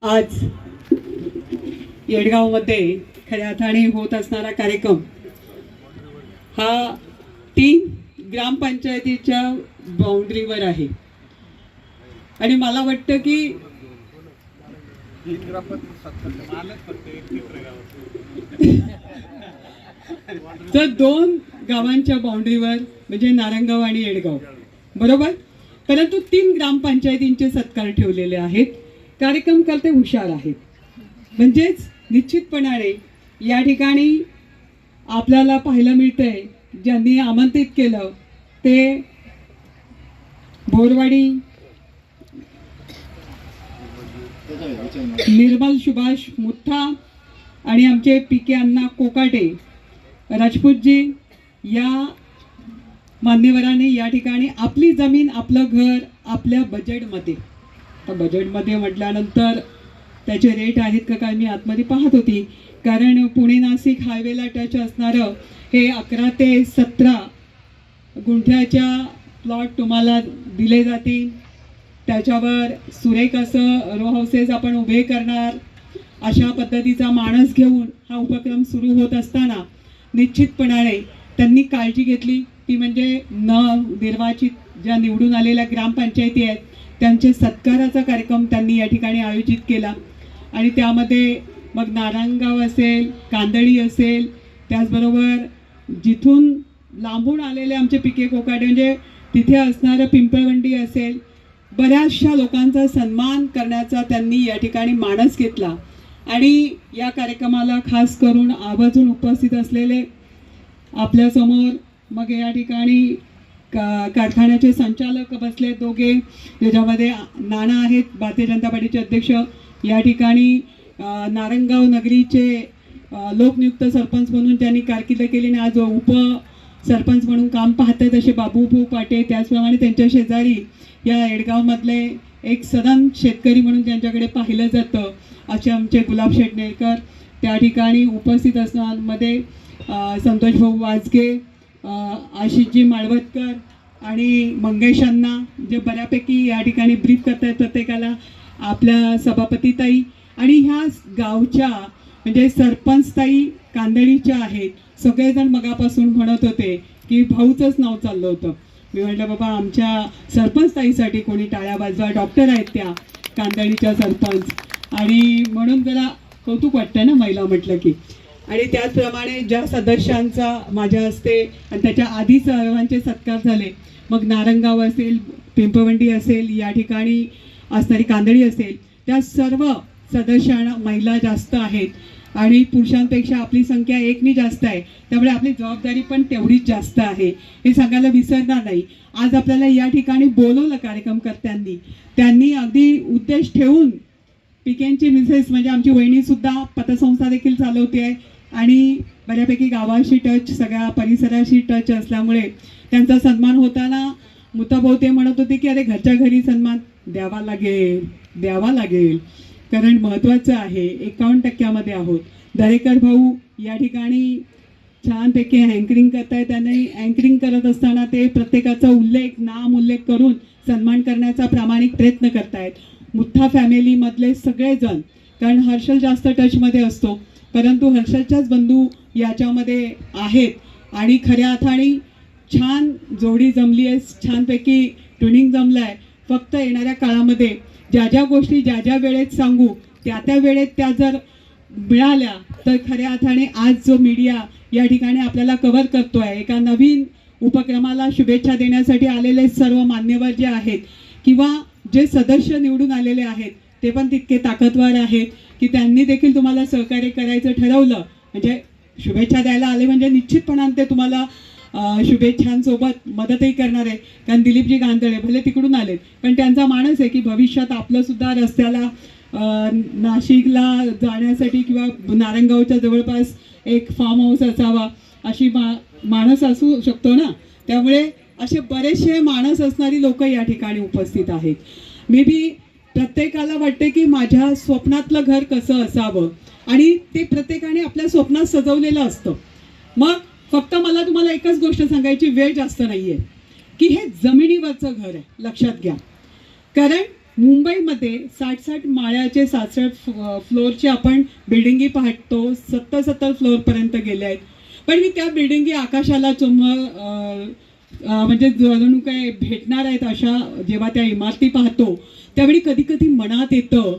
आज येडगावमध्ये खऱ्या अर्थाने होत असणारा कार्यक्रम हा 3 ग्रामपंचायतीच्या बाउंड्रीवर आहे आणि मला वाटतं की तर 2 गावांच्या बाउंड्रीवर म्हणजे नारंगाव आणि येडगाव बरोबर, परंतु 3 ग्रामपंचायतींचे सत्कार ठेवलेले आहेत. कार्यक्रमकर्ते हुशार आहेत, म्हणजेच निश्चितपणाने या ठिकाणी आपल्याला पाहायला मिळतंय ज्यांनी आमंत्रित केलं ते बोरवाडी निर्मल सुभाष मुठ्ठा आणि आमचे पीके अण्णा कोकाटे राजपूतजी या मान्यवरांनी या ठिकाणी आपली जमीन आपलं घर आपल्या बजेटमध्ये, तर बजेटमध्ये म्हटल्यानंतर त्याचे रेट आहेत का काय मी आतमध्ये पाहत होती, कारण पुणे नाशिक हायवेला टच असणारं हे 11 ते 17 गुंठ्याच्या प्लॉट तुम्हाला दिले जातील. त्याच्यावर सुरेख असं रो हाऊसेस आपण उभे करणार, अशा पद्धतीचा मानस घेऊन हा उपक्रम सुरू होत असताना निश्चितपणाने त्यांनी काळजी घेतली ती म्हणजे निर्वाचित ज्या निवडून आलेल्या ग्रामपंचायती आहेत त्यांचे सत्काराचा कार्यक्रम त्यांनी या ठिकाणी आयोजित केला आणि त्यामध्ये मग नारायणगाव असेल, कांदळी असेल, त्याचबरोबर जिथून लांबून आलेले आमचे पीके कोकाटे म्हणजे तिथे असणारं पिंपळवंडी असेल, बऱ्याचशा लोकांचा सन्मान करण्याचा त्यांनी या ठिकाणी मानस घेतला. आणि या कार्यक्रमाला खास करून आवर्जून उपस्थित असलेले आपल्यासमोर मग या ठिकाणी कारखान्याचे संचालक बसले दोघे, त्याच्यामध्ये नाना आहेत भारतीय जनता पार्टीचे अध्यक्ष, या ठिकाणी नारंगाव नगरीचे लोकनियुक्त सरपंच म्हणून त्यांनी कारकीर्द केली आणि आज उप सरपंच म्हणून काम पाहतात असे बाबूभाऊ पाटे, त्याचप्रमाणे त्यांच्या शेजारी या येडगावमधले एक सदन शेतकरी म्हणून त्यांच्याकडे पाहिलं जातं असे आमचे गुलाब शेठ नेरकर त्या ठिकाणी उपस्थित असणाऱ्यांमध्ये संतोष भाऊ वाजगे, आशिषजी माळवतकर आणि मंगेश अण्णा जे बऱ्यापैकी या ठिकाणी ब्रीफ करतात प्रत्येकाला, आपल्या सभापतीताई आणि ह्या गावच्या म्हणजे सरपंचताई कांदळीच्या आहेत. सगळेजण मगापासून म्हणत होते की भाऊचंच नाव चाललं होतं. मी म्हटलं बाबा आमच्या सरपंचताईसाठी कोणी टाळ्या वाजवा, डॉक्टर आहेत त्या कांदळीच्या सरपंच, आणि म्हणून जरा कौतुक वाटतं ना महिला म्हटलं की. आणि त्याचप्रमाणे ज्या सदस्यांचा माझ्या हस्ते आणि त्याच्या आधी सर्वांचे सत्कार झाले, मग नारंगाव असेल, पिंपळवंडी असेल, या ठिकाणी असणारी कांदळी असेल, त्या सर्व सदस्यांना महिला जास्त आहेत आणि पुरुषांपेक्षा आपली संख्या 1नी जास्त आहे, त्यामुळे आपली जबाबदारी पण तेवढीच जास्त आहे हे सांगायला विसरणार नाही. आज आपल्याला या ठिकाणी बोलवलं कार्यक्रमकर्त्यांनी, त्यांनी अगदी उद्देश ठेवून पिकेंची मिसेस म्हणजे आमची वहिनीसुद्धा पतसंस्था देखील चालवते आहे आणि बऱ्यापैकी गावाशी टच, सगळ्या परिसराशी टच असल्यामुळे त्यांचा सन्मान होताना मुताभाऊ ते म्हणत होते की अरे घरच्या घरी सन्मान द्यावा लागेल कारण महत्त्वाचं आहे. 51% आहोत. दरेकर भाऊ या ठिकाणी छानपैकी अँकरिंग करतायत, त्यांनी अँकरिंग करत असताना ते प्रत्येकाचा नाम उल्लेख करून सन्मान करण्याचा प्रामाणिक प्रयत्न करतायत. मुठ्ठा फॅमिलीमधले सगळेजण, कारण हर्षल जास्त टचमध्ये असतो परंतु हर्षलच्याच बंधू याच्यामध्ये आहेत आणि खऱ्या अर्थाने छान जोडी जमली आहे, छानपैकी ट्युनिंग जमलं आहे. फक्त येणाऱ्या काळामध्ये ज्या ज्या गोष्टी ज्या ज्या वेळेत सांगू त्या वेळेत त्या जर मिळाल्या तर खऱ्या अर्थाने आज जो मीडिया या ठिकाणी आपल्याला कव्हर करतो आहे, एका नवीन उपक्रमाला शुभेच्छा देण्यासाठी आलेले सर्व मान्यवर जे आहेत किंवा जे सदस्य निवडून आलेले आहेत ते पण तितके ताकदवार आहेत की त्यांनी देखील तुम्हाला सहकार्य करायचं ठरवलं म्हणजे शुभेच्छा द्यायला आले म्हणजे निश्चितपणाने ते तुम्हाला शुभेच्छांसोबत मदतही करणार आहे. कारण दिलीपजी गांधळे भले तिकडून आलेत पण त्यांचा मानस आहे की भविष्यात आपलंसुद्धा रस्त्याला नाशिकला जाण्यासाठी किंवा नारंगावच्या जवळपास एक फार्म हाऊस असावा अशी मानस असू शकतो ना, त्यामुळे असे बरेचसे मानस असणारी लोक या ठिकाणी उपस्थित आहेत. मे बी प्रत्येकाला वाटते की माझ्या स्वप्नातलं घर कसं असावं आणि ते प्रत्येकाने आपल्या स्वप्नात सजवलेलं असतं. मग फक्त मला तुम्हाला एकच गोष्ट सांगायची, वेळ जास्त नाहीये की हे जमिनीवरचं घर आहे, लक्षात घ्या. कारण मुंबईमध्ये 60-60 माळ्याचे 67 फ्लोअरचे आपण बिल्डिंगी पाहतो, 70-70 फ्लोअरपर्यंत गेले आहेत. पण मी त्या बिल्डिंगी आकाशाला म्हणजे जणू काय भेटणार आहेत अशा जेव्हा त्या इमारती पाहतो त्यावेळी कधी कधी मनात येतं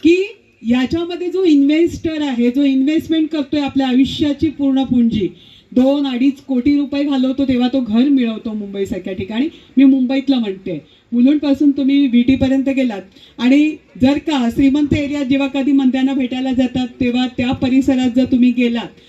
की याच्यामध्ये जो इन्व्हेस्टर आहे, जो इन्व्हेस्टमेंट करतोय आपल्या आयुष्याची पूर्ण पुंजी 2-2.5 कोटी रुपये घालवतो तेव्हा तो घर मिळवतो मुंबईसारख्या ठिकाणी. मी मुंबईतलं म्हणते, मुलुंडपासून तुम्ही VT पर्यंत गेलात आणि जर का श्रीमंत एरियात जेव्हा कधी मंत्र्यांना भेटायला जातात तेव्हा त्या परिसरात जर तुम्ही गेलात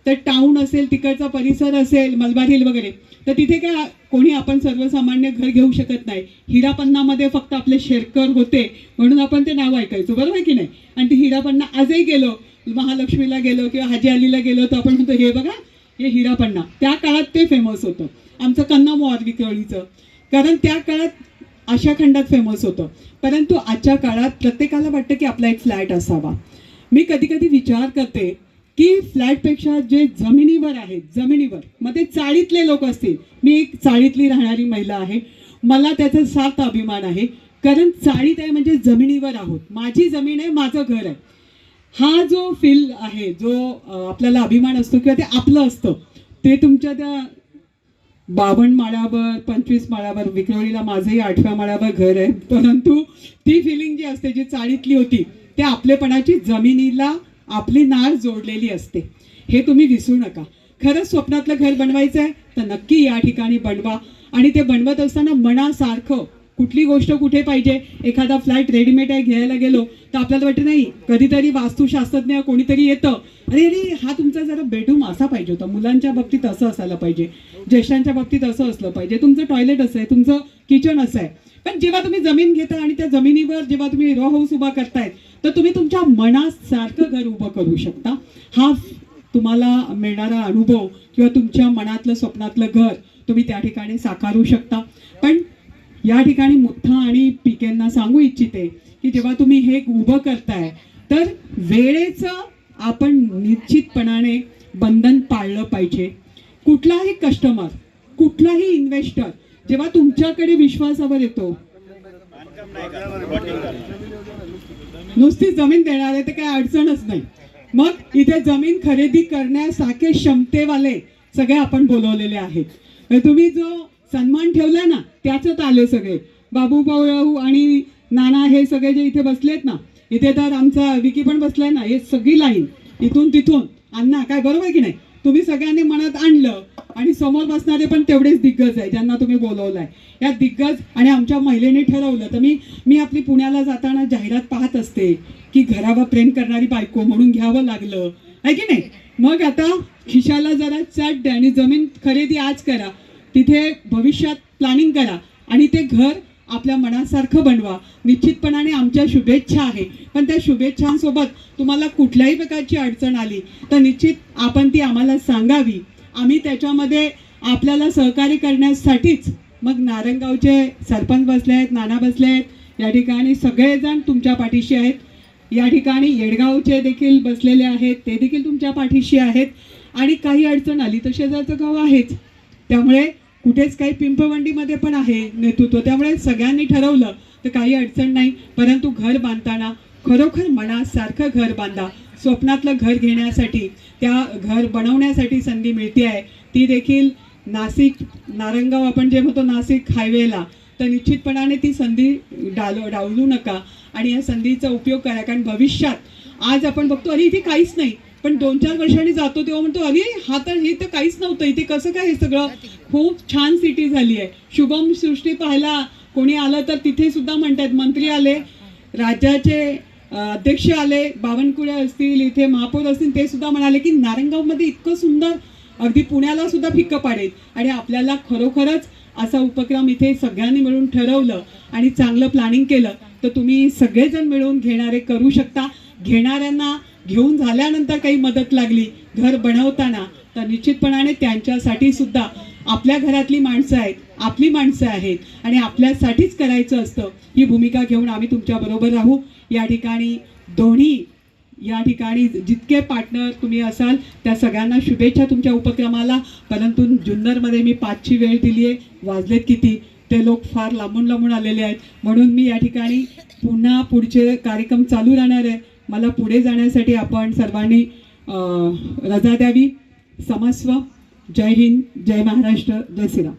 तर टाऊन असेल, तिकडचा परिसर असेल, मलबार हिल वगैरे, तर तिथे काय कोणी आपण सर्वसामान्य घर घेऊ शकत नाही. हिरापन्नामध्ये फक्त आपले शेरकर होते म्हणून आपण ते नाव ऐकायचो, बरोबर आहे की नाही. आणि ती हिरापन्ना आजही गेलो, महालक्ष्मीला गेलो किंवा हाजी अलीला गेलो तर आपण म्हणतो हे बघा हे हिरापन्ना. त्या काळात ते फेमस होतं. आमचं कन्नमोर विक्रोळीचं, कारण त्या काळात आशिया खंडात फेमस होतं. परंतु आजच्या काळात प्रत्येकाला वाटतं की आपला एक फ्लॅट असावा. मी कधी कधी विचार करते की फ्लॅटपेक्षा जे जमिनीवर आहेत, जमिनीवर मग ते चाळीतले लोक असतील, मी एक चाळीतली राहणारी महिला आहे, मला त्याचा सार्थ अभिमान आहे. कारण चाळीत आहे म्हणजे जमिनीवर आहोत, माझी जमीन आहे, माझं घर आहे. हा जो फील आहे, जो आपल्याला अभिमान असतो किंवा ते आपलं असतं, ते तुमच्या त्या 52 माळ्यावर 25 माळ्यावर, विक्रोळीला माझंही 8व्या माळ्यावर घर आहे, परंतु ती फिलिंग जी असते जी चाळीतली होती ते आपलेपणाची, जमिनीला आपली नाळ जोडलेली असते. हे तुम्ही विसरू नका. खरंच स्वप्नातलं घर बनवायचं आहे तर नक्की या ठिकाणी बनवा. आणि ते बनवत असताना मनासारखं कुठली गोष्ट कुठे पाहिजे. एखादा फ्लॅट रेडीमेड आहे घ्यायला गेलो तर आपल्याला वाटतं नाही, कधीतरी वास्तुशास्त्रज्ञ कोणीतरी येतं, अरे अरे हा तुमचा जरा बेडरूम असा पाहिजे होता, मुलांच्या बाबतीत असं असायला पाहिजे, ज्येष्ठांच्या बाबतीत असं असलं पाहिजे, तुमचं टॉयलेट असं आहे, तुमचं किचन असं आहे. पण जेव्हा तुम्ही जमीन घेता आणि त्या जमिनीवर जेव्हा तुम्ही रो हाऊस उभा करताय तर तुम्ही तुमच्या मनासारखं घर उभं करू शकता. हा तुम्हाला मिळणारा अनुभव किंवा तुमच्या मनातलं स्वप्नातलं घर तुम्ही त्या ठिकाणी साकारू शकता. पण या ठिकाणी मुठ्ठा आणि पिकेंना सांगू इच्छिते की जेव्हा तुम्ही हे उभं करताय तर वेळेचं आपण निश्चितपणाने बंधन पाळलं पाहिजे. कुठलाही कस्टमर, कुठलाही इन्व्हेस्टर जेव्हा तुमच्याकडे विश्वासावर येतो, नुसती जमीन देणार आहे तर काही अडचणच नाही. मग इथे जमीन खरेदी करण्यासारखे क्षमतेवाले सगळे आपण बोलवलेले आहेत. तुम्ही जो सन्मान ठेवला ना त्याच्यात आले सगळे. बाबूभाऊ आणि नाना हे सगळे जे इथे बसलेत ना, इथे तर आमचा विकी पण बसलाय ना, हे सगळी लाईन इथून तिथून अण्णा काय, बरोबर आहे की नाही. तुम्ही सगळ्यांनी मनात आणलं आणि समोर बसणारे पण तेवढेच दिग्गज आहे ज्यांना तुम्ही बोलवलाय. या दिग्गज आणि आमच्या महिलेने ठरवलं तर मी आपली पुण्याला जाताना जाहिरात पाहत असते की घरावर प्रेम करणारी बायको म्हणून घ्यावं लागलं आहे की नाही. मग आता खिशाला जरा चट द्या आणि जमीन खरेदी आज करा, तिथे भविष्यात प्लॅनिंग करा आणि ते घर आपल्या मनासारखं बनवा. निश्चितपणाने आमच्या शुभेच्छा आहे. पण त्या शुभेच्छांसोबत तुम्हाला कुठल्याही प्रकारची अडचण आली तर निश्चित आपण ती आम्हाला सांगावी. आम्ही त्याच्यामध्ये आपल्याला सहकार्य करण्यासाठीच, मग नारायणगावचे सरपंच बसले आहेत, नाना बसले आहेत, या ठिकाणी सगळेजण तुमच्या पाठीशी आहेत. या ठिकाणी येडगावचे देखील बसलेले आहेत, ते देखील तुमच्या पाठीशी आहेत. आणि काही अडचण आली तर शेजारचं गाव आहेच, त्यामुळे कुठेच काही पिंपळवंडीमध्ये पण आहे नेतृत्व, त्यामुळे सगळ्यांनी ठरवलं तर काही अडचण नाही. परंतु घर बांधताना खरोखर मनासारखं घर बांधा. स्वप्नातलं घर घेण्यासाठी, त्या घर बनवण्यासाठी संधी मिळते आहे, ती देखील नाशिक नारंगाव आपण जे म्हणतो नाशिक हायवेला, तर निश्चितपणाने ती संधी डावलू नका आणि या संधीचा उपयोग करा. कारण भविष्यात आज आपण बघतो अरे इथे काहीच नाही, पण 2-4 वर्षांनी जातो तेव्हा म्हणतो अरे हा तर हे तर काहीच नव्हतं, इथे कसं काय हे सगळं खूप छान सिटी झाली आहे. शुभम सृष्टी पाहायला कोणी आलं तर तिथे सुद्धा म्हणतात, मंत्री आले, राज्याचे अध्यक्ष आले, बावनकुळे असतील, इथे महापौर असतील, ते सुद्धा म्हणाले की नारंगावमध्ये इतकं सुंदर, अगदी पुण्याला सुद्धा फिक्क पाडेल. आणि आपल्याला खरोखरच असा उपक्रम इथे सगळ्यांनी मिळून ठरवलं आणि चांगलं प्लॅनिंग केलं तर तुम्ही सगळेजण मिळून घेणारे करू शकता. घेणाऱ्यांना घेऊन झाल्यानंतर काही मदत लागली घर बनवताना तर निश्चितपणाने त्यांच्यासाठी सुद्धा आपल्या घरातली माणसं आहेत, आपली माणसं आहेत आणि आपल्यासाठीच करायचं असतं, ही भूमिका घेऊन आम्ही तुमच्याबरोबर राहू. या ठिकाणी दोन्ही, या ठिकाणी जितके पार्टनर तुम्ही असाल त्या सगळ्यांना शुभेच्छा तुमच्या उपक्रमाला. परंतु जुन्नरमध्ये मी 5ची वेळ दिली आहे, वाजलेत किती, ते लोक फार लांबून लांबून आलेले आहेत. म्हणून मी या ठिकाणी पुन्हा पुढचे कार्यक्रम चालू राहणार आहे. मला पुढे जाण्यासाठी आपण सर्वांनी रजा द्यावी. समस्व. जय हिंद, जय महाराष्ट्र, जय श्रीराम.